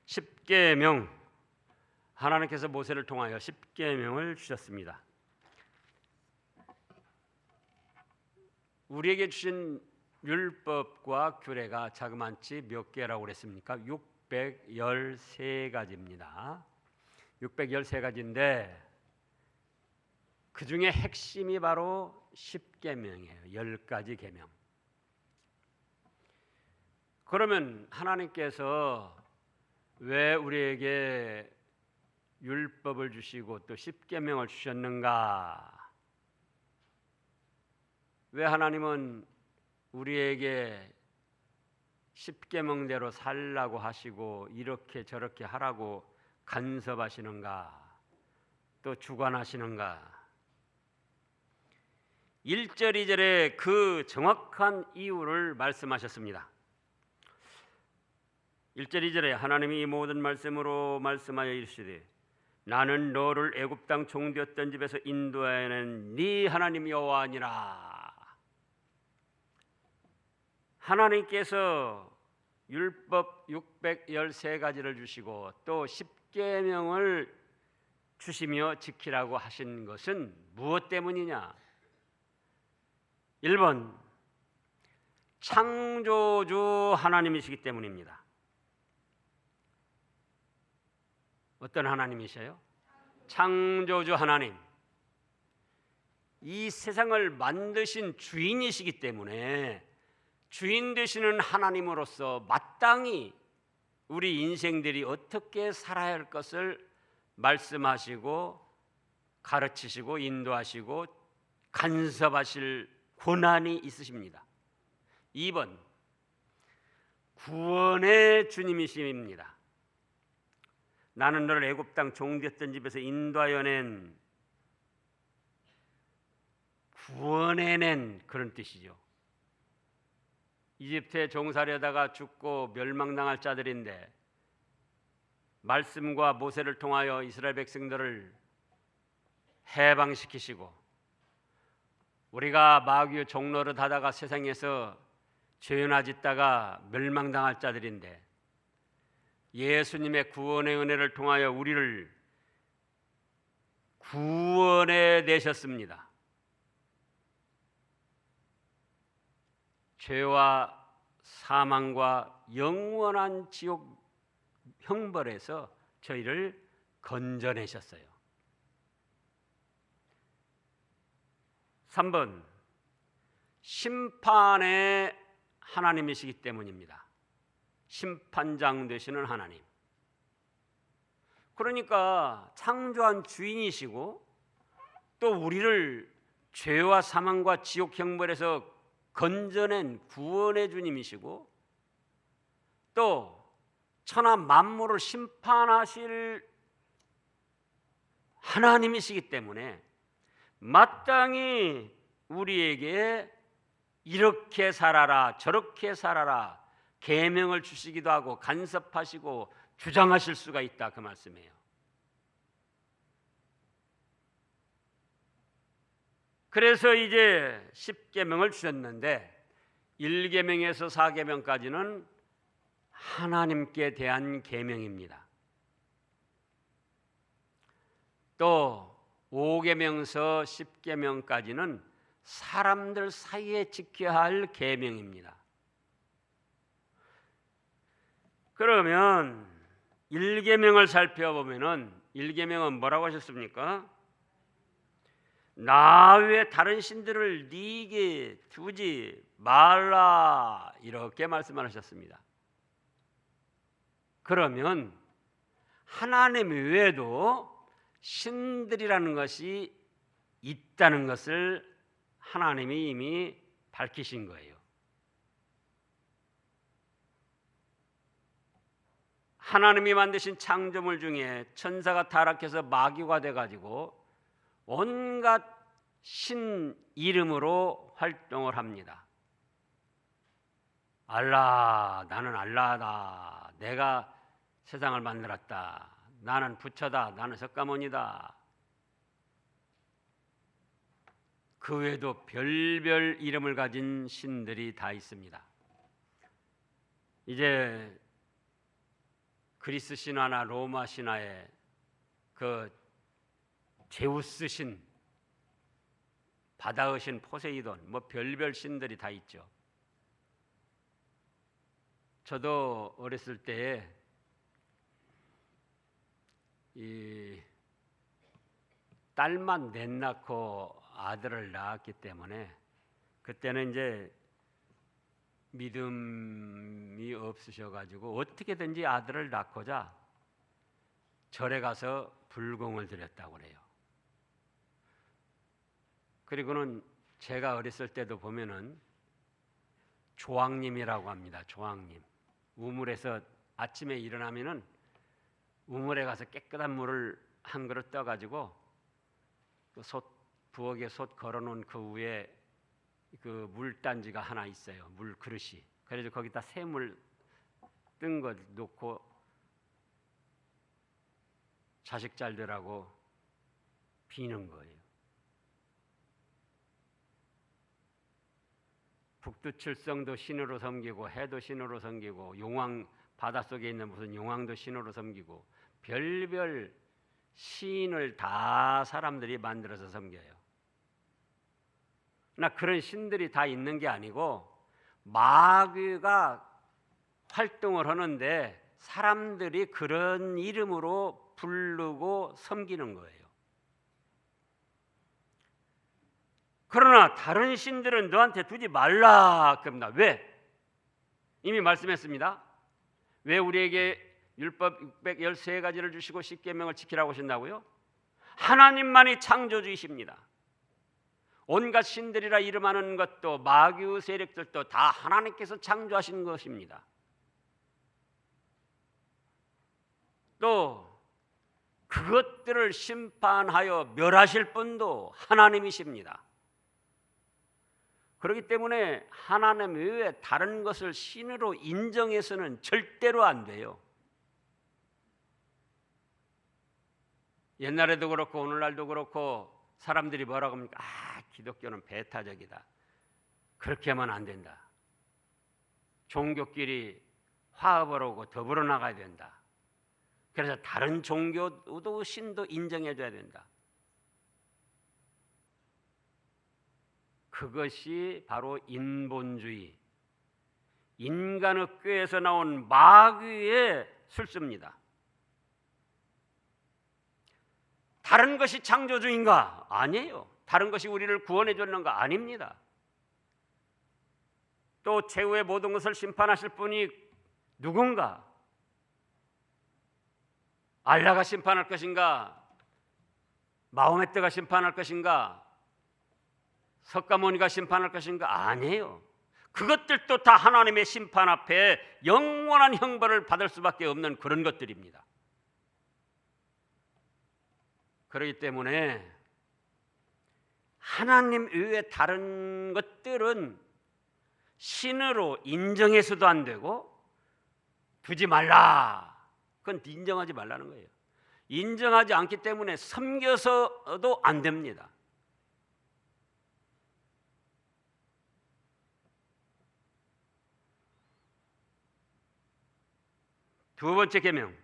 십계명, 하나님께서 모세를 통하여 십계명을 주셨습니다. 우리에게 주신 율법과 규례가 자그만치 몇 개라고 그랬습니까? 613가지입니다. 613가지인데 그 중에 핵심이 바로 십계명이에요. 10가지 계명. 그러면 하나님께서 왜 우리에게 율법을 주시고 또 십계명을 주셨는가? 왜 하나님은 우리에게 십계명대로 살라고 하시고 이렇게 저렇게 하라고 간섭하시는가? 또 주관하시는가? 1절 2절에 그 정확한 이유를 말씀하셨습니다. 1절 2절에 하나님이 이 모든 말씀으로 말씀하여 이르시되 나는 너를 애굽 땅 종되었던 집에서 인도하여낸 네 하나님 여호와니라. 하나님께서 율법 613가지를 주시고 또 십계명을 주시며 지키라고 하신 것은 무엇 때문이냐? 1번 창조주 하나님이시기 때문입니다. 어떤 하나님이세요? 창조주 하나님. 이 세상을 만드신 주인이시기 때문에 주인 되시는 하나님으로서 마땅히 우리 인생들이 어떻게 살아야 할 것을 말씀하시고 가르치시고 인도하시고 간섭하실 권한이 있으십니다. 2번 구원의 주님이십니다. 나는 너를 애굽 땅 종되었던 집에서 인도하여 낸, 구원해낸 그런 뜻이죠. 이집트에 종살이하다가 죽고 멸망당할 자들인데 말씀과 모세를 통하여 이스라엘 백성들을 해방시키시고 우리가 마귀의 종노릇 하다가 세상에서 죄나 짓다가 멸망당할 자들인데 예수님의 구원의 은혜를 통하여 우리를 구원해 내셨습니다. 죄와 사망과 영원한 지옥 형벌에서 저희를 건져내셨어요. 3번 심판의 하나님이시기 때문입니다. 심판장 되시는 하나님. 그러니까 창조한 주인이시고 또 우리를 죄와 사망과 지옥 형벌에서 건져낸 구원의 주님이시고 또 천하 만물을 심판하실 하나님이시기 때문에 마땅히 우리에게 이렇게 살아라 저렇게 살아라 계명을 주시기도 하고 간섭하시고 주장하실 수가 있다 그 말씀이에요. 그래서 이제 10계명을 주셨는데 1계명에서 4계명까지는 하나님께 대한 계명입니다. 또 5계명서 10계명까지는 사람들 사이에 지켜야 할 계명입니다. 그러면 1계명을 살펴보면은 1계명은 뭐라고 하셨습니까? 나 외에 다른 신들을 네게 두지 말라 이렇게 말씀하셨습니다. 그러면 하나님 외에도 신들이라는 것이 있다는 것을 하나님이 이미 밝히신 거예요. 하나님이 만드신 창조물 중에 천사가 타락해서 마귀가 돼가지고 온갖 신 이름으로 활동을 합니다. 알라, 나는 알라다. 내가 세상을 만들었다. 나는 부처다. 나는 석가모니다. 그 외에도 별별 이름을 가진 신들이 다 있습니다. 이제 그리스 신화나 로마 신화에 그 제우스 신, 바다의 신 포세이돈, 뭐 별별 신들이 다 있죠. 저도 어렸을 때에 이 딸만 넷 낳고 아들을 낳았기 때문에 그때는 이제 믿음이 없으셔가지고 어떻게든지 아들을 낳고자 절에 가서 불공을 드렸다고 그래요. 그리고는 제가 어렸을 때도 보면은 조왕님이라고 합니다. 조왕님. 우물에서 아침에 일어나면은 우물에 가서 깨끗한 물을 한 그릇 떠가지고 그 부엌에 솥 걸어놓은 그 위에 그 물단지가 하나 있어요. 물 그릇이. 그래서 거기다 새물 뜬 거 놓고 자식 잘 되라고 비는 거예요. 북두칠성도 신으로 섬기고 해도 신으로 섬기고 용왕 바닷속에 있는 무슨 용왕도 신으로 섬기고 별별 신을 다 사람들이 만들어서 섬겨요. 그러나 그런 신들이 다 있는 게 아니고 마귀가 활동을 하는데 사람들이 그런 이름으로 부르고 섬기는 거예요. 그러나 다른 신들은 너한테 두지 말라 그럽니다. 왜? 이미 말씀했습니다. 왜 우리에게 율법 613가지를 주시고 십계명을 지키라고 하신다고요? 하나님만이 창조주이십니다. 온갖 신들이라 이름하는 것도 마귀의 세력들도 다 하나님께서 창조하신 것입니다. 또 그것들을 심판하여 멸하실 분도 하나님이십니다. 그렇기 때문에 하나님 외에 다른 것을 신으로 인정해서는 절대로 안 돼요. 옛날에도 그렇고 오늘날도 그렇고 사람들이 뭐라고 합니까? 기독교는 배타적이다. 그렇게 하면 안 된다. 종교끼리 화합을 하고 더불어 나가야 된다. 그래서 다른 종교도 신도 인정해줘야 된다. 그것이 바로 인본주의, 인간의 꾀에서 나온 마귀의 술수입니다. 다른 것이 창조주인가? 아니에요. 다른 것이 우리를 구원해 줬는가? 아닙니다. 또 최후의 모든 것을 심판하실 분이 누군가? 알라가 심판할 것인가? 마호메트가 심판할 것인가? 석가모니가 심판할 것인가? 아니에요. 그것들도 다 하나님의 심판 앞에 영원한 형벌을 받을 수밖에 없는 그런 것들입니다. 그렇기 때문에 하나님 외에 다른 것들은 신으로 인정해서도 안 되고 두지 말라. 그건 인정하지 말라는 거예요. 인정하지 않기 때문에 섬겨서도 안 됩니다. 두 번째 계명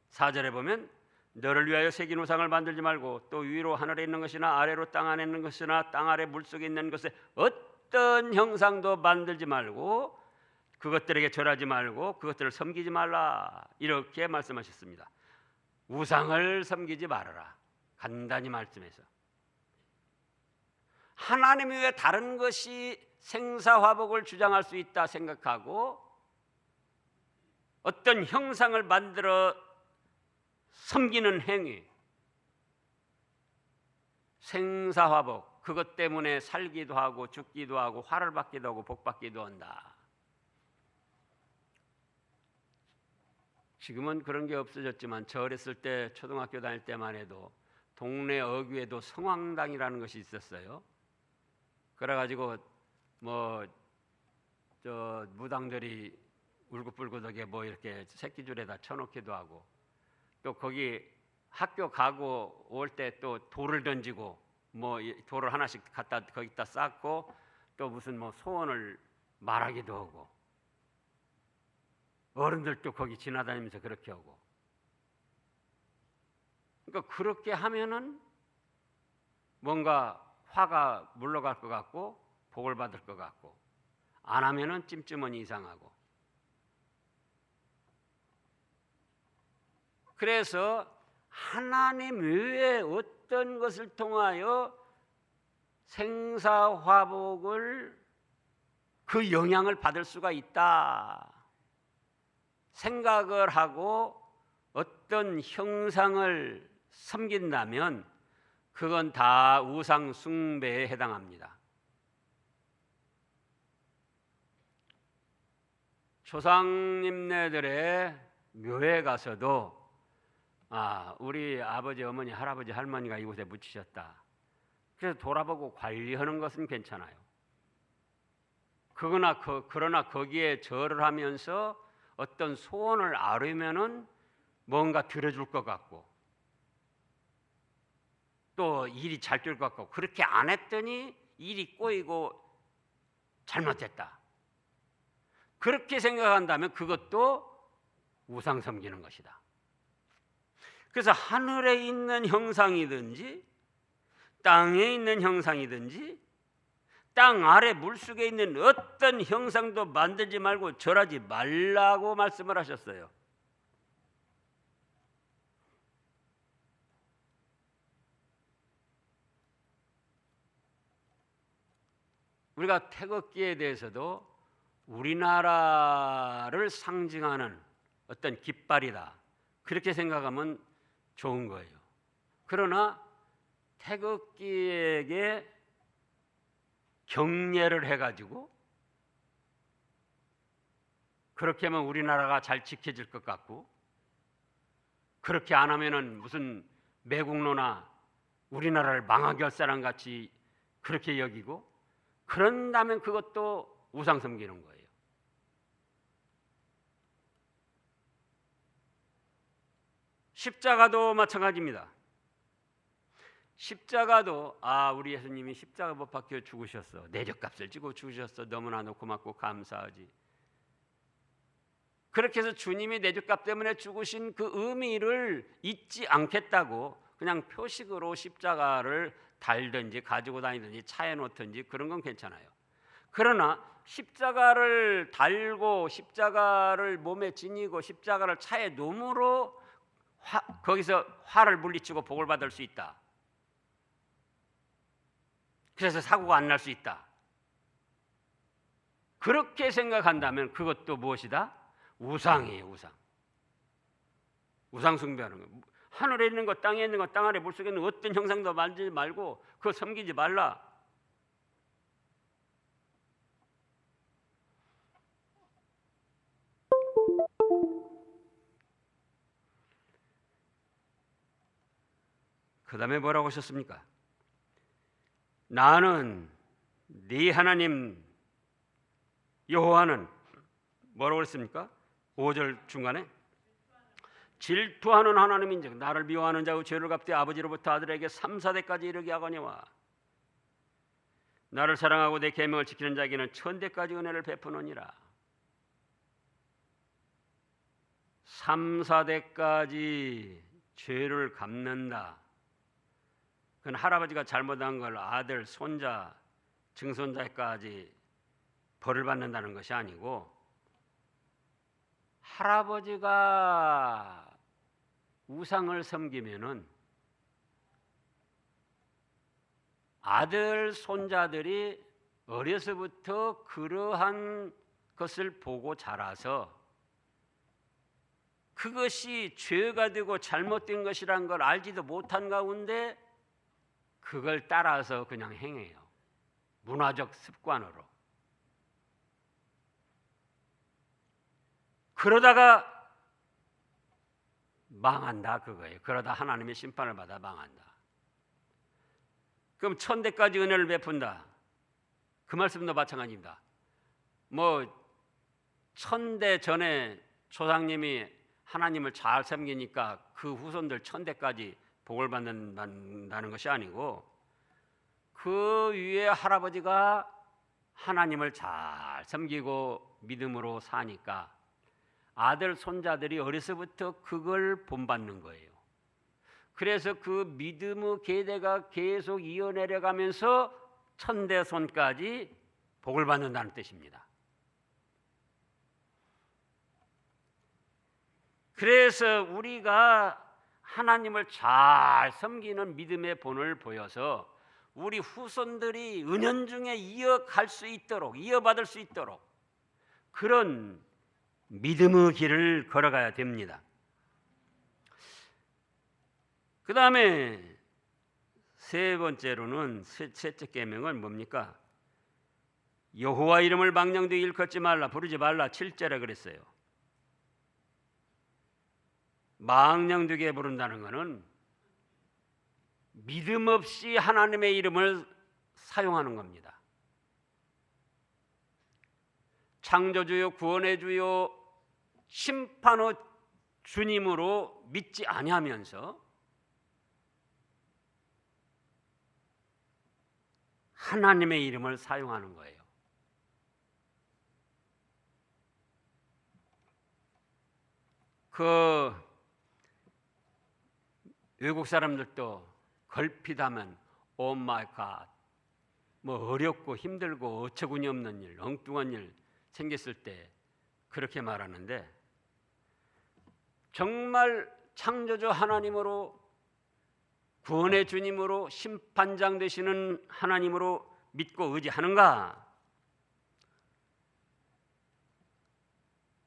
4절에 보면 너를 위하여 새긴 우상을 만들지 말고 또 위로 하늘에 있는 것이나 아래로 땅 안에 있는 것이나 땅 아래 물속에 있는 것에 어떤 형상도 만들지 말고 그것들에게 절하지 말고 그것들을 섬기지 말라 이렇게 말씀하셨습니다. 우상을 섬기지 말아라. 간단히 말씀해서 하나님 외에 다른 것이 생사화복을 주장할 수 있다 생각하고 어떤 형상을 만들어 섬기는 행위, 생사화복, 그것 때문에 살기도 하고 죽기도 하고 화를 받기도 하고 복 받기도 한다. 지금은 그런 게 없어졌지만 저 어렸을 때 초등학교 다닐 때만 해도 동네 어귀에도 성황당이라는 것이 있었어요. 그래가지고 무당들이 울긋불긋하게 이렇게 새끼줄에다 쳐놓기도 하고 또 거기 학교 가고 올 때 또 돌을 던지고 돌을 하나씩 갖다 거기다 쌓고 또 무슨 소원을 말하기도 하고 어른들도 거기 지나다니면서 그렇게 하고. 그러니까 그렇게 하면은 뭔가 화가 물러갈 것 같고 복을 받을 것 같고, 안 하면은 찜찜은 이상하고. 그래서 하나님 외에 어떤 것을 통하여 생사화복을, 그 영향을 받을 수가 있다 생각을 하고 어떤 형상을 섬긴다면 그건 다 우상 숭배에 해당합니다. 조상님네들의 묘에 가서도 우리 아버지, 어머니, 할아버지, 할머니가 이곳에 묻히셨다. 그래서 돌아보고 관리하는 것은 괜찮아요. 그러나 거기에 절을 하면서 어떤 소원을 아뢰면은 뭔가 들어줄 것 같고 또 일이 잘 될 것 같고, 그렇게 안 했더니 일이 꼬이고 잘못됐다, 그렇게 생각한다면 그것도 우상 섬기는 것이다. 그래서 하늘에 있는 형상이든지 땅에 있는 형상이든지 땅 아래 물속에 있는 어떤 형상도 만들지 말고 절하지 말라고 말씀을 하셨어요. 우리가 태극기에 대해서도 우리나라를 상징하는 어떤 깃발이다, 그렇게 생각하면 좋은 거예요. 그러나 태극기에게 경례를 해가지고 그렇게 하면 우리나라가 잘 지켜질 것 같고, 그렇게 안 하면은 무슨 매국노나 우리나라를 망하게 할 사람 같이 그렇게 여기고, 그런다면 그것도 우상 섬기는 거예요. 십자가도 마찬가지입니다. 십자가도 우리 예수님이 십자가 못 박혀 죽으셨어, 내 죗값을 지고 죽으셨어, 너무나도 고맙고 감사하지. 그렇게 해서 주님이 내 죗값 때문에 죽으신 그 의미를 잊지 않겠다고 그냥 표식으로 십자가를 달든지 가지고 다니든지 차에 놓든지 그런 건 괜찮아요. 그러나 십자가를 달고 십자가를 몸에 지니고 십자가를 차에 놓음으로 거기서 화를 물리치고 복을 받을 수 있다. 그래서 사고가 안 날 수 있다. 그렇게 생각한다면 그것도 무엇이다? 우상이에요. 우상 숭배하는 거. 하늘에 있는 것, 땅에 있는 것, 땅 아래 물속에 있는 어떤 형상도 만지지 말고 그거 섬기지 말라. 그 다음에 뭐라고 하셨습니까? 나는 네 하나님 여호와는 뭐라고 그랬습니까? 5절 중간에 질투하는 하나님인즉 나를 미워하는 자의 죄를 갚되 아버지로부터 아들에게 3, 4대까지 이르게 하거니와 나를 사랑하고 내 계명을 지키는 자에게는 1000대까지 은혜를 베푸느니라. 3, 4대까지 죄를 갚는다. 그건 할아버지가 잘못한 걸 아들, 손자, 증손자까지 벌을 받는다는 것이 아니고, 할아버지가 우상을 섬기면은 아들, 손자들이 어려서부터 그러한 것을 보고 자라서 그것이 죄가 되고 잘못된 것이란 걸 알지도 못한 가운데 그걸 따라서 그냥 행해요. 문화적 습관으로. 그러다가 망한다 그거예요. 그러다 하나님의 심판을 받아 망한다. 그럼 1000대까지 은혜를 베푼다. 그 말씀도 마찬가지입니다. 1000대 전에 조상님이 하나님을 잘 섬기니까 그 후손들 1000대까지 복을 받는다는 것이 아니고, 그 위에 할아버지가 하나님을 잘 섬기고 믿음으로 사니까 아들 손자들이 어려서부터 그걸 본받는 거예요. 그래서 그 믿음의 계대가 계속 이어내려가면서 천대손까지 복을 받는다는 뜻입니다. 그래서 우리가 하나님을 잘 섬기는 믿음의 본을 보여서 우리 후손들이 은연중에 이어갈 수 있도록, 이어받을 수 있도록 그런 믿음의 길을 걸어가야 됩니다. 그 다음에 세 번째로는 셋째 계명은 뭡니까? 여호와 이름을 망령되이 일컫지 말라, 부르지 말라. 7절에 그랬어요. 망령되게 부른다는 것은 믿음 없이 하나님의 이름을 사용하는 겁니다. 창조주요 구원의 주요 심판의 주님으로 믿지 아니하면서 하나님의 이름을 사용하는 거예요. 그 외국 사람들도 걸핏하면 오 마이 갓, 뭐 어렵고 힘들고 어처구니 없는 일, 엉뚱한 일 생겼을 때 그렇게 말하는데, 정말 창조주 하나님으로, 구원의 주님으로, 심판장 되시는 하나님으로 믿고 의지하는가?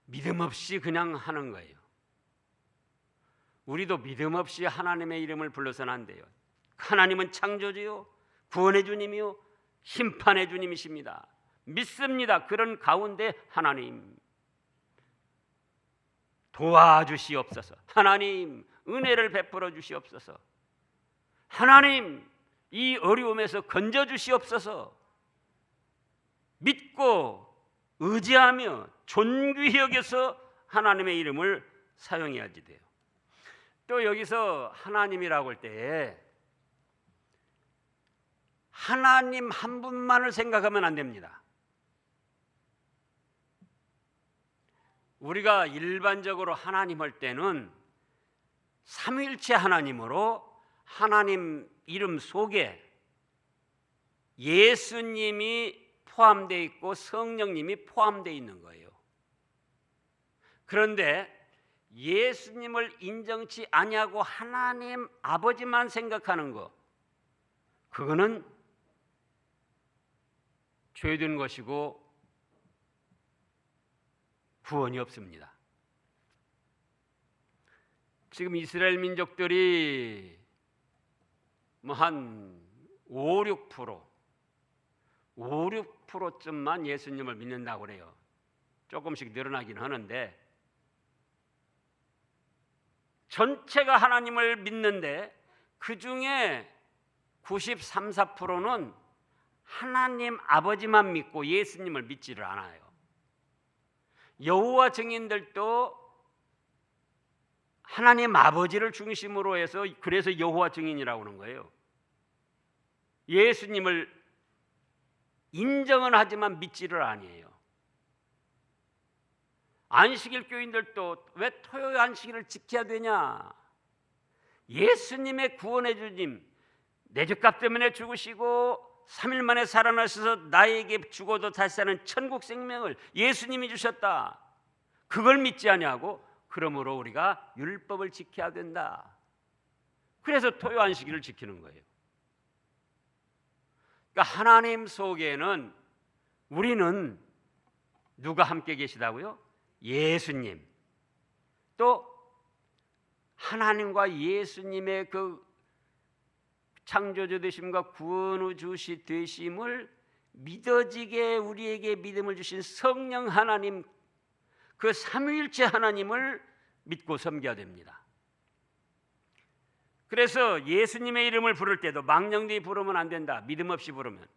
믿음 없이 그냥 하는 거예요. 우리도 믿음 없이 하나님의 이름을 불러서는 안 돼요. 하나님은 창조주요, 구원의 주님이요, 심판의 주님이십니다. 믿습니다. 그런 가운데 하나님 도와주시옵소서. 하나님 은혜를 베풀어 주시옵소서. 하나님 이 어려움에서 건져 주시옵소서. 믿고 의지하며 존귀히 여겨서 하나님의 이름을 사용해야지 돼요. 또 여기서 하나님이라고 할 때 하나님 한 분만을 생각하면 안 됩니다. 우리가 일반적으로 하나님 할 때는 삼위일체 하나님으로 하나님 이름 속에 예수님이 포함되어 있고 성령님이 포함되어 있는 거예요. 그런데 예수님을 인정치 아니하고 하나님 아버지만 생각하는 거, 그거는 죄된 것이고 구원이 없습니다. 지금 이스라엘 민족들이 뭐 한 5-6%쯤만 예수님을 믿는다고 그래요. 조금씩 늘어나긴 하는데 전체가 하나님을 믿는데 그 중에 93-4%는 하나님 아버지만 믿고 예수님을 믿지를 않아요. 여호와 증인들도 하나님 아버지를 중심으로 해서 그래서 여호와 증인이라고 하는 거예요. 예수님을 인정은 하지만 믿지를 아니에요. 안식일 교인들도 왜 토요일 안식일을 지켜야 되냐? 예수님의 구원의 주님, 내 죄값 때문에 죽으시고 3일 만에 살아나셔서 나에게 죽어도 다시 사는 천국 생명을 예수님이 주셨다. 그걸 믿지 아니하고 그러므로 우리가 율법을 지켜야 된다. 그래서 토요 안식일을 지키는 거예요. 그러니까 하나님 속에는 우리는 누가 함께 계시다고요? 예수님. 또 하나님과 예수님의 그 창조주 되심과 구원의 주시 되심을 믿어지게 우리에게 믿음을 주신 성령 하나님, 그 삼위일체 하나님을 믿고 섬겨야 됩니다. 그래서 예수님의 이름을 부를 때도 망령되이 부르면 안 된다. 믿음 없이 부르면.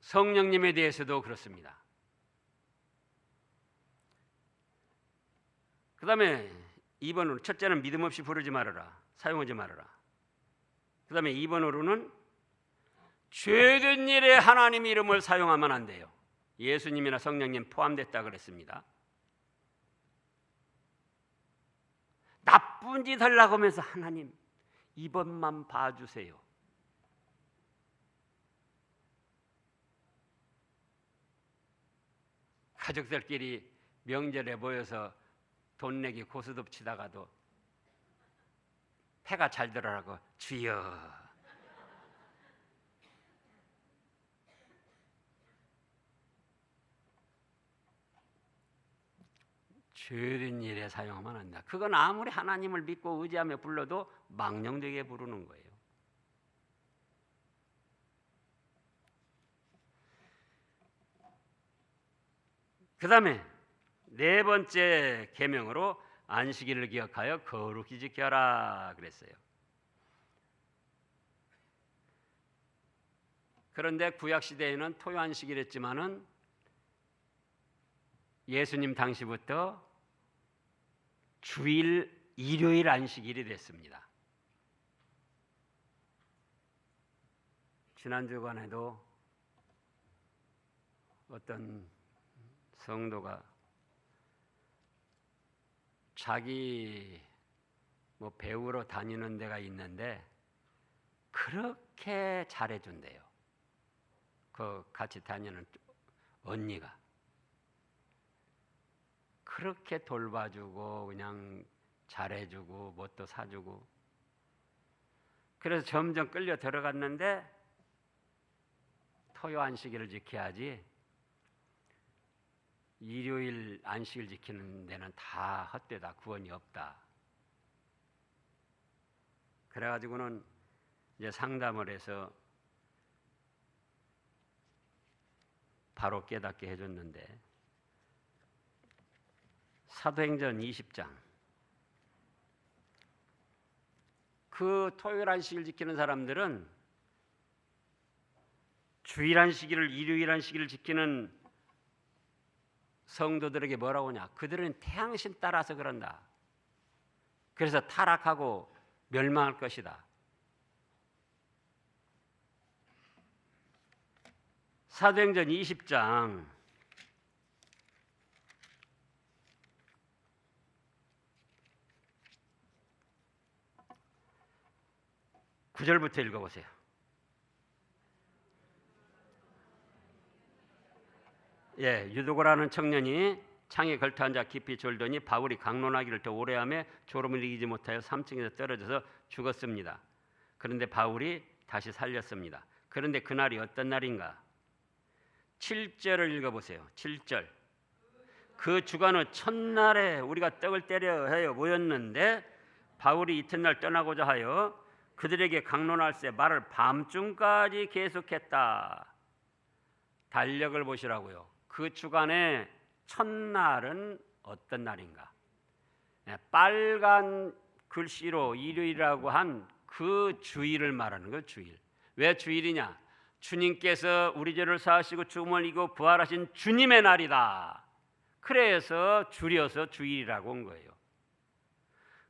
성령님에 대해서도 그렇습니다. 그 다음에 2번으로, 첫째는 믿음 없이 부르지 말아라, 사용하지 말아라. 그 다음에 2번으로는 죄된 일에 하나님 이름을 사용하면 안 돼요. 예수님이나 성령님 포함됐다 그랬습니다. 나쁜 짓 하려고 하면서 하나님 이번만 봐주세요. 가족들끼리 명절에 모여서 돈 내기 고스톱 치다가도 패가 잘 들어라고 주여. 죄된 일에 사용하면 안 된다. 그건 아무리 하나님을 믿고 의지하며 불러도 망령되게 부르는 거예요. 그 다음에 네 번째 계명으로 안식일을 기억하여 거룩히 지켜라 그랬어요. 그런데 구약 시대에는 토요 안식일이었지만은 예수님 당시부터 주일 일요일 안식일이 됐습니다. 지난 주간에도 어떤 성도가 자기 배우러 다니는 데가 있는데 그렇게 잘해준대요. 그 같이 다니는 언니가 그렇게 돌봐주고 그냥 잘해주고 뭣도 사주고, 그래서 점점 끌려 들어갔는데 토요 안식일을 지켜야지 일요일 안식일 지키는 데는 다 헛되다, 구원이 없다. 그래가지고는 이제 상담을 해서 바로 깨닫게 해줬는데, 사도행전 20장 그 토요일 안식일 지키는 사람들은 주일 안식일을 일요일 안식일을 지키는 성도들에게 뭐라고 하냐, 그들은 태양신 따라서 그런다. 그래서 타락하고 멸망할 것이다. 사도행전 20장 9절부터 읽어보세요. 유도고라는 청년이 창에 걸터 앉아 깊이 졸더니 바울이 강론하기를 더 오래하며 졸음을 이기지 못하여 3층에서 떨어져서 죽었습니다. 그런데 바울이 다시 살렸습니다. 그런데 그날이 어떤 날인가? 7절을 읽어보세요. 7절. 그 주간은 첫날에 우리가 떡을 떼려 하여 모였는데 바울이 이튿날 떠나고자 하여 그들에게 강론할새 말을 밤중까지 계속했다. 달력을 보시라고요. 그 주간의 첫날은 어떤 날인가? 빨간 글씨로 일요일이라고 한 그 주일을 말하는 거예요. 주일. 왜 주일이냐? 주님께서 우리 죄를 사하시고 죽음을 이기고 부활하신 주님의 날이다. 그래서 줄여서 주일이라고 한 거예요.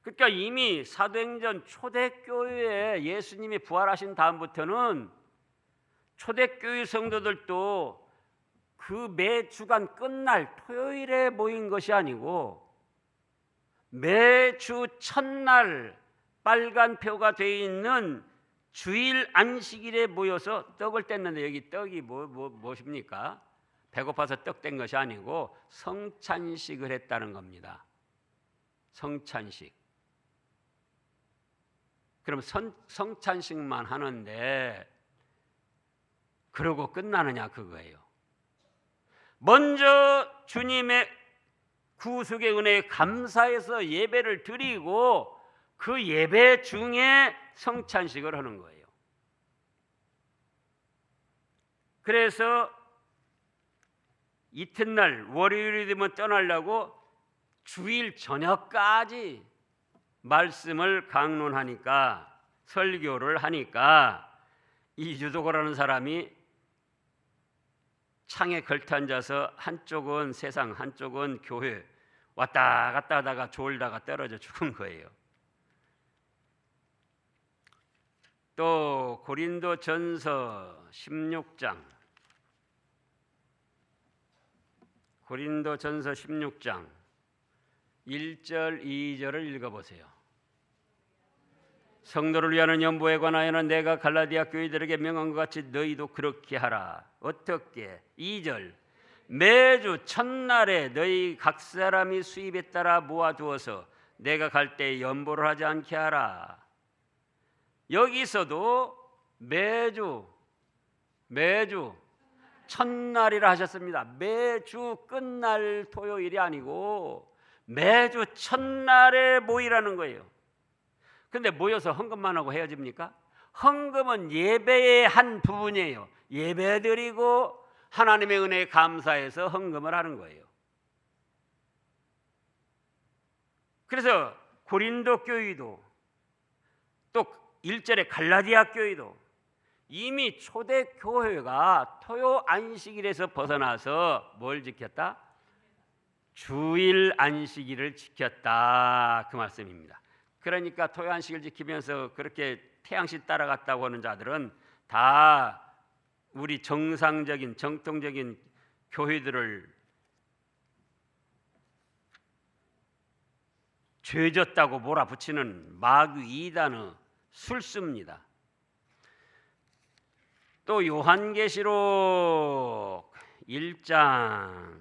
그러니까 이미 사도행전 초대교회에 예수님이 부활하신 다음부터는 초대교회 성도들도 그 매 주간 끝날 토요일에 모인 것이 아니고 매주 첫날 빨간 표가 되어 있는 주일 안식일에 모여서 떡을 뗐는데, 여기 떡이 무엇입니까? 배고파서 떡 뗀 것이 아니고 성찬식을 했다는 겁니다. 성찬식. 그럼 성찬식만 하는데 그러고 끝나느냐 그거예요. 먼저 주님의 구속의 은혜에 감사해서 예배를 드리고 그 예배 중에 성찬식을 하는 거예요. 그래서 이튿날 월요일이 되면 떠나려고 주일 저녁까지 말씀을 강론하니까, 설교를 하니까 이 유도고라는 사람이 창에 걸터 앉아서 한쪽은 세상 한쪽은 교회 왔다 갔다 하다가 졸다가 떨어져 죽은 거예요. 또 고린도전서 16장 고린도전서 16장 1절 2절을 읽어보세요. 성도를 위하는 연보에 관하여는 내가 갈라디아 교회들에게 명한 것 같이 너희도 그렇게 하라. 어떻게? 2절 매주 첫날에 너희 각 사람이 수입에 따라 모아두어서 내가 갈 때 연보를 하지 않게 하라. 여기서도 매주 첫날이라 하셨습니다. 매주 끝날 토요일이 아니고 매주 첫날에 모이라는 거예요. 근데 모여서 헌금만 하고 헤어집니까? 헌금은 예배의 한 부분이에요. 예배 드리고 하나님의 은혜에 감사해서 헌금을 하는 거예요. 그래서 고린도 교회도 또 1절에 갈라디아 교회도 이미 초대 교회가 토요 안식일에서 벗어나서 뭘 지켰다? 주일 안식일을 지켰다, 그 말씀입니다. 그러니까 토요 안식일 지키면서 그렇게 태양신 따라갔다고 하는 자들은 다 우리 정상적인 정통적인 교회들을 죄졌다고 몰아붙이는 마귀 이단의 술수입니다. 또 요한계시록 1장,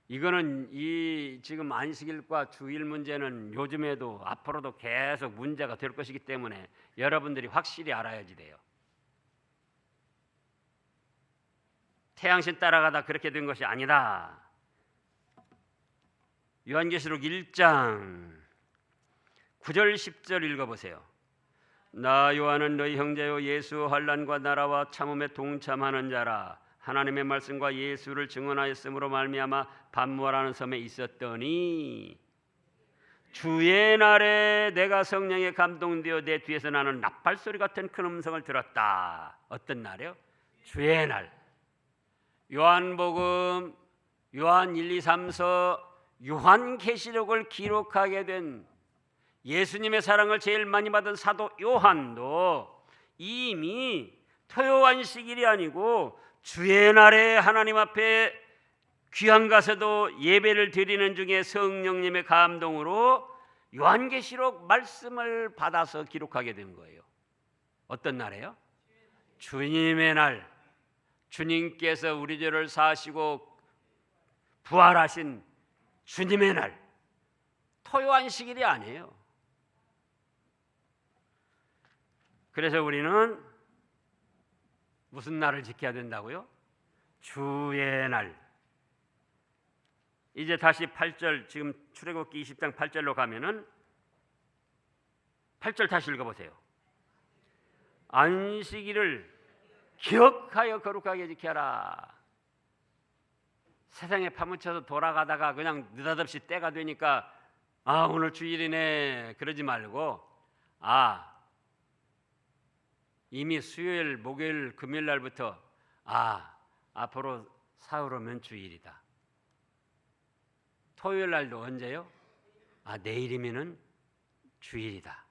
이거는 이 지금 안식일과 주일 문제는 요즘에도 앞으로도 계속 문제가 될 것이기 때문에 여러분들이 확실히 알아야지 돼요. 태양신 따라가다 그렇게 된 것이 아니다. 요한계시록 1장 9절 10절 읽어보세요. 나 요한은 너희 형제요 예수 환난과 나라와 참음에 동참하는 자라. 하나님의 말씀과 예수를 증언하였으므로 말미암아 반모라는 섬에 있었더니 주의 날에 내가 성령에 감동되어 내 뒤에서 나는 나팔소리 같은 큰 음성을 들었다. 어떤 날이요? 주의 날. 요한복음, 요한 1, 2, 3서, 요한계시록을 기록하게 된 예수님의 사랑을 제일 많이 받은 사도 요한도 이미 토요 안식일이 아니고 주의 날에 하나님 앞에 귀한 가서도 예배를 드리는 중에 성령님의 감동으로 요한계시록 말씀을 받아서 기록하게 된 거예요. 어떤 날이에요? 주님의 날. 주님께서 우리 죄를 사하시고 부활하신 주님의 날. 토요 안식일이 아니에요. 그래서 우리는 무슨 날을 지켜야 된다고요? 주의 날. 이제 다시 8절, 지금 출애굽기 20장 8절로 가면은 8절 다시 읽어보세요. 안식일을 기억하여 거룩하게 지켜라. 세상에 파묻혀서 돌아가다가 그냥 느닷없이 때가 되니까 오늘 주일이네 그러지 말고 이미 수요일, 목요일, 금요일 날부터 앞으로 사흘 오면 주일이다. 토요일 날도 언제요? 내일이면은 주일이다.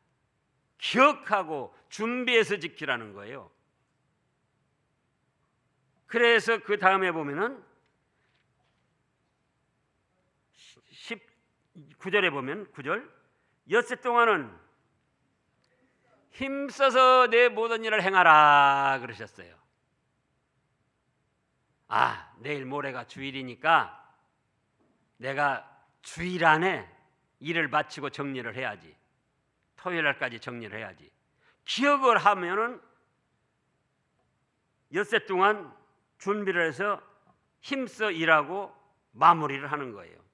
기억하고 준비해서 지키라는 거예요. 그래서 그 다음에 보면은 19절에 보면 9절 엿새 동안은 힘써서 내 모든 일을 행하라 그러셨어요. 내일 모레가 주일이니까 내가 주일 안에 일을 마치고 정리를 해야지. 토요일 날까지 정리를 해야지. 기억을 하면은 엿새 동안 준비를 해서 힘써 일하고 마무리를 하는 거예요.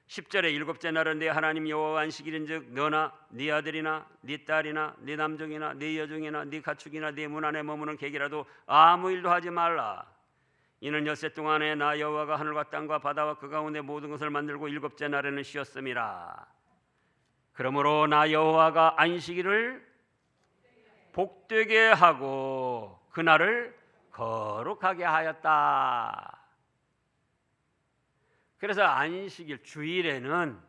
10절에 일곱째 날은 네 하나님 여호와 안식일인즉 너나 네 아들이나 네 딸이나 네 남종이나 네 여종이나 네 가축이나 네 문 안에 머무는 객이라도 아무 일도 하지 말라. 이는 엿새 동안에 나 여호와가 하늘과 땅과 바다와 그 가운데 모든 것을 만들고 일곱째 날에는 쉬었음이라. 그러므로 나 여호와가 안식일을 복되게 하고 그날을 거룩하게 하였다. 그래서 안식일 주일에는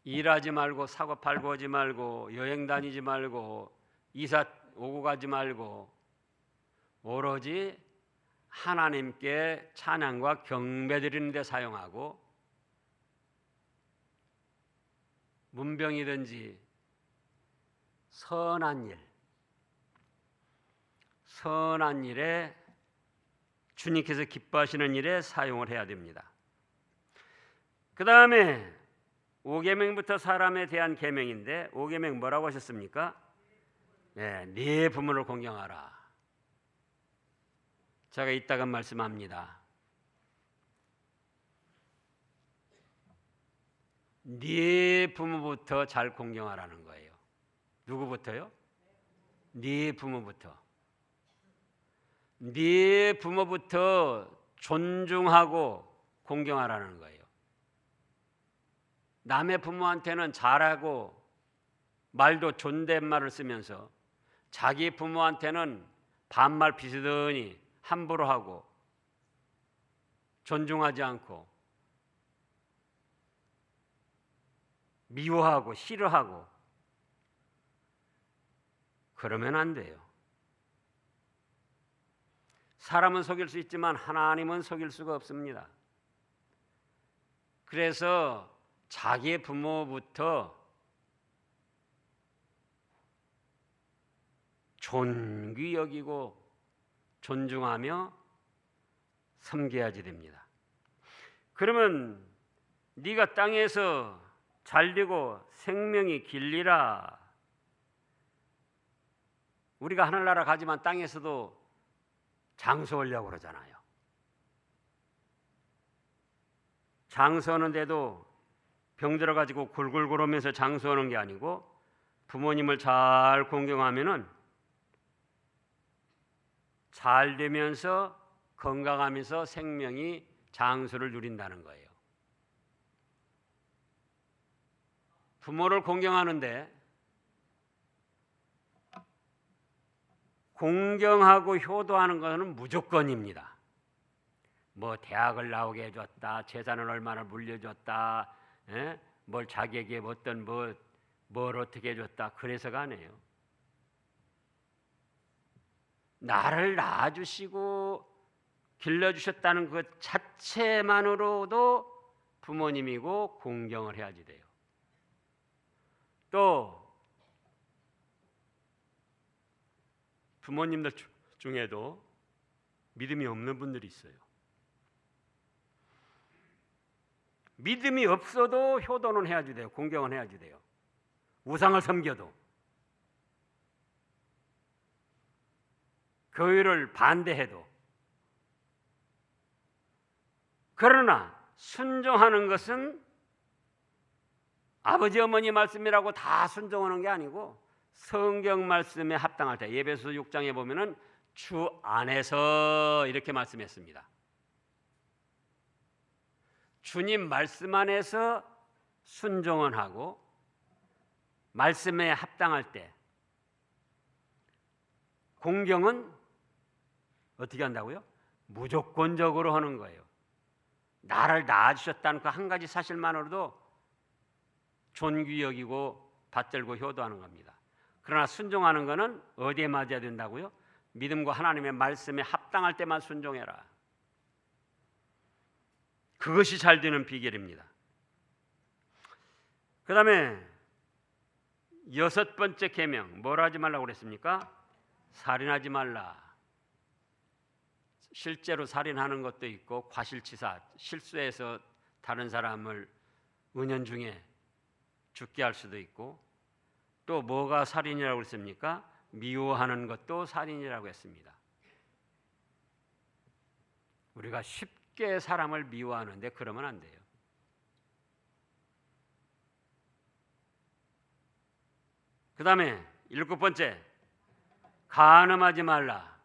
일하지 말고 사고 팔고 하지 말고 여행 다니지 말고 이사 오고 가지 말고 오로지 하나님께 찬양과 경배 드리는 데 사용하고, 문병이든지 선한 일에 주님께서 기뻐하시는 일에 사용을 해야 됩니다. 그 다음에 5계명부터 사람에 대한 계명인데, 5계명 뭐라고 하셨습니까? 네 부모를 공경하라. 제가 이따가 말씀합니다. 네 부모부터 잘 공경하라는 거예요. 누구부터요? 네 부모부터. 네 부모부터 존중하고 공경하라는 거예요. 남의 부모한테는 잘하고 말도 존댓말을 쓰면서 자기 부모한테는 반말 비스듬히 함부로 하고 존중하지 않고 미워하고 싫어하고 그러면 안 돼요. 사람은 속일 수 있지만 하나님은 속일 수가 없습니다. 그래서 자기의 부모부터 존귀 여기고 존중하며 섬겨야지 됩니다. 그러면 네가 땅에서 잘되고 생명이 길리라. 우리가 하늘나라 가지만 땅에서도 장수하려고 그러잖아요. 장수하는데도 병들어 가지고 굴굴 굴으면서 장수하는 게 아니고 부모님을 잘 공경하면은 잘 되면서 건강하면서 생명이 장수를 누린다는 거예요. 부모를 공경하는데 공경하고 효도하는 것은 무조건입니다. 뭐 대학을 나오게 해줬다, 재산을 얼마나 물려줬다, 뭘 자기에게 어떤 뭘 어떻게 해줬다, 그래서가 아니에요. 나를 낳아주시고 길러주셨다는 것 자체만으로도 부모님이고 공경을 해야지 돼요. 또 부모님들 중에도 믿음이 없는 분들이 있어요. 믿음이 없어도 효도는 해야지 돼요. 공경은 해야지 돼요. 우상을 섬겨도 교회를 반대해도. 그러나 순종하는 것은 아버지 어머니 말씀이라고 다 순종하는 게 아니고 성경 말씀에 합당할 때, 에베소 6장에 보면은 주 안에서 이렇게 말씀했습니다. 주님 말씀 안에서 순종은 하고 말씀에 합당할 때 공경은 어떻게 한다고요? 무조건적으로 하는 거예요. 나를 낳아주셨다는 그 한 가지 사실만으로도 존귀 여기고 받들고 효도하는 겁니다. 그러나 순종하는 것은 어디에 맞아야 된다고요? 믿음과 하나님의 말씀에 합당할 때만 순종해라. 그것이 잘 되는 비결입니다. 그 다음에 6번째 계명, 뭘 하지 말라고 그랬습니까? 살인하지 말라. 실제로 살인하는 것도 있고 과실치사, 실수해서 다른 사람을 은연중에 죽게 할 수도 있고, 또 뭐가 살인이라고 했습니까? 미워하는 것도 살인이라고 했습니다. 우리가 쉽게 사람을 미워하는데 그러면 안 돼요. 그 다음에 7번째, 간음하지 말라.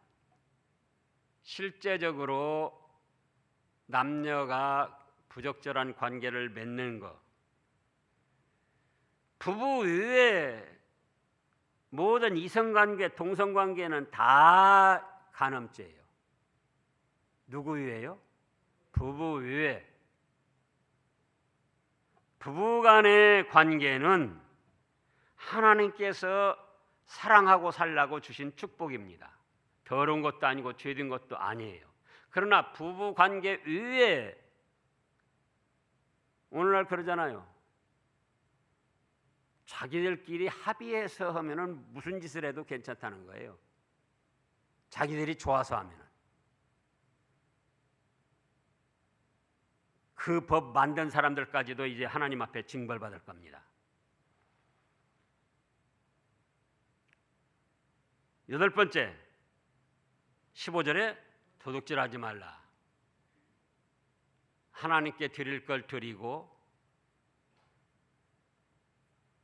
실제적으로 남녀가 부적절한 관계를 맺는 것, 부부 외에 모든 이성관계, 동성관계는 다 간음죄예요. 누구 외에요? 부부 외에. 부부간의 관계는 하나님께서 사랑하고 살라고 주신 축복입니다. 더러운 것도 아니고 죄된 것도 아니에요. 그러나 부부 관계 위에 오늘날 그러잖아요. 자기들끼리 합의해서 하면은 무슨 짓을 해도 괜찮다는 거예요. 자기들이 좋아서 하면은. 그 법 만든 사람들까지도 이제 하나님 앞에 징벌받을 겁니다. 8번째, 15절에 도둑질하지 말라. 하나님께 드릴 걸 드리고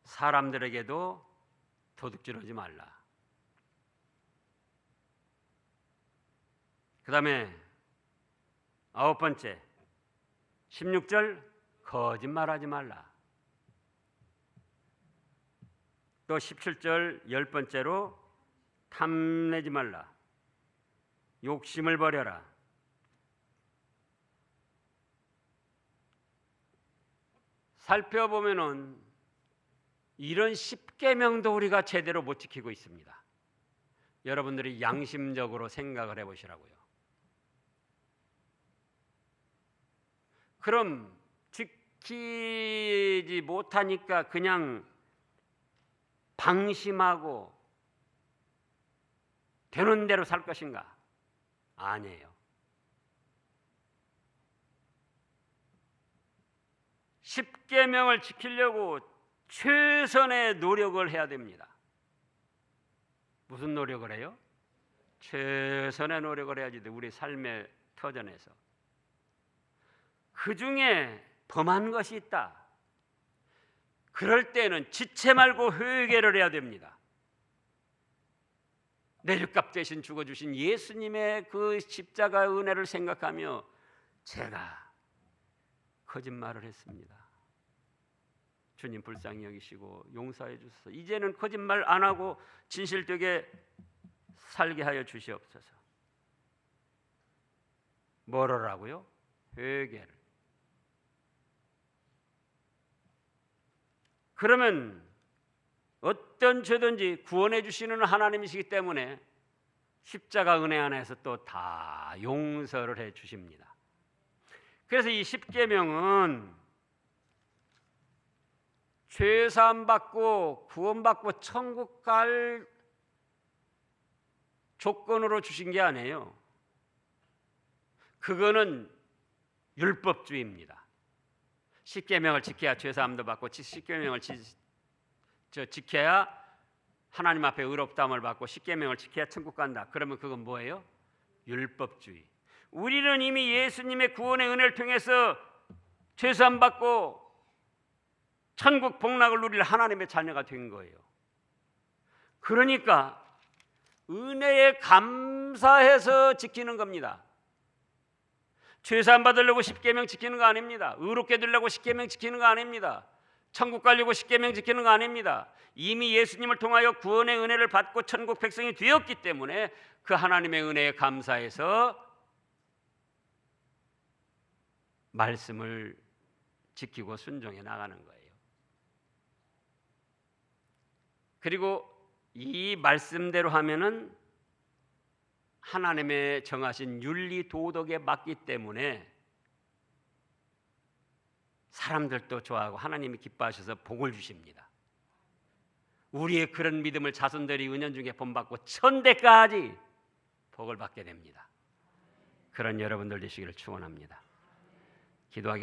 사람들에게도 도둑질하지 말라. 그 다음에 9번째, 16절 거짓말하지 말라. 또 17절 10번째로 탐내지 말라. 욕심을 버려라. 살펴보면은 이런 10계명도 우리가 제대로 못 지키고 있습니다. 여러분들이 양심적으로 생각을 해보시라고요. 그럼 지키지 못하니까 그냥 방심하고 되는 대로 살 것인가? 아니에요. 10계명을 지키려고 최선의 노력을 해야 됩니다. 무슨 노력을 해요? 최선의 노력을 해야지 우리 삶의 터전에서. 그 중에 범한 것이 있다. 그럴 때는 지체 말고 회개를 해야 됩니다. 내 죄값 대신 죽어주신 예수님의 그 십자가의 은혜를 생각하며 제가 거짓말을 했습니다. 주님 불쌍히 여기시고 용서해 주소서. 이제는 거짓말 안 하고 진실되게 살게 하여 주시옵소서. 뭐라고요? 회개를. 그러면 어떤 죄든지 구원해 주시는 하나님이시기 때문에 십자가 은혜 안에서 또 다 용서를 해 주십니다. 그래서 이 10계명은 죄 사함 받고 구원받고 천국 갈 조건으로 주신 게 아니에요. 그거는 율법주의입니다. 10계명을 지켜야 죄 사함도 받고 10계명을 지켜야 하나님 앞에 의롭다함을 받고 10계명을 지켜야 천국 간다. 그러면 그건 뭐예요? 율법주의. 우리는 이미 예수님의 구원의 은혜를 통해서 죄 사함 받고 천국 복락을 누릴 하나님의 자녀가 된 거예요. 그러니까 은혜에 감사해서 지키는 겁니다. 죄 사함 받으려고 10계명 지키는 거 아닙니다. 의롭게 되려고 10계명 지키는 거 아닙니다. 천국 가려고 10계명 지키는 거 아닙니다. 이미 예수님을 통하여 구원의 은혜를 받고 천국 백성이 되었기 때문에 그 하나님의 은혜에 감사해서 말씀을 지키고 순종해 나가는 거예요. 그리고 이 말씀대로 하면은 하나님의 정하신 윤리 도덕에 맞기 때문에 사람들도 좋아하고 하나님이 기뻐하셔서 복을 주십니다. 우리의 그런 믿음을 자손들이 은연중에 본받고 천대까지 복을 받게 됩니다. 그런 여러분들 되시기를 축원합니다. 기도하겠습니다.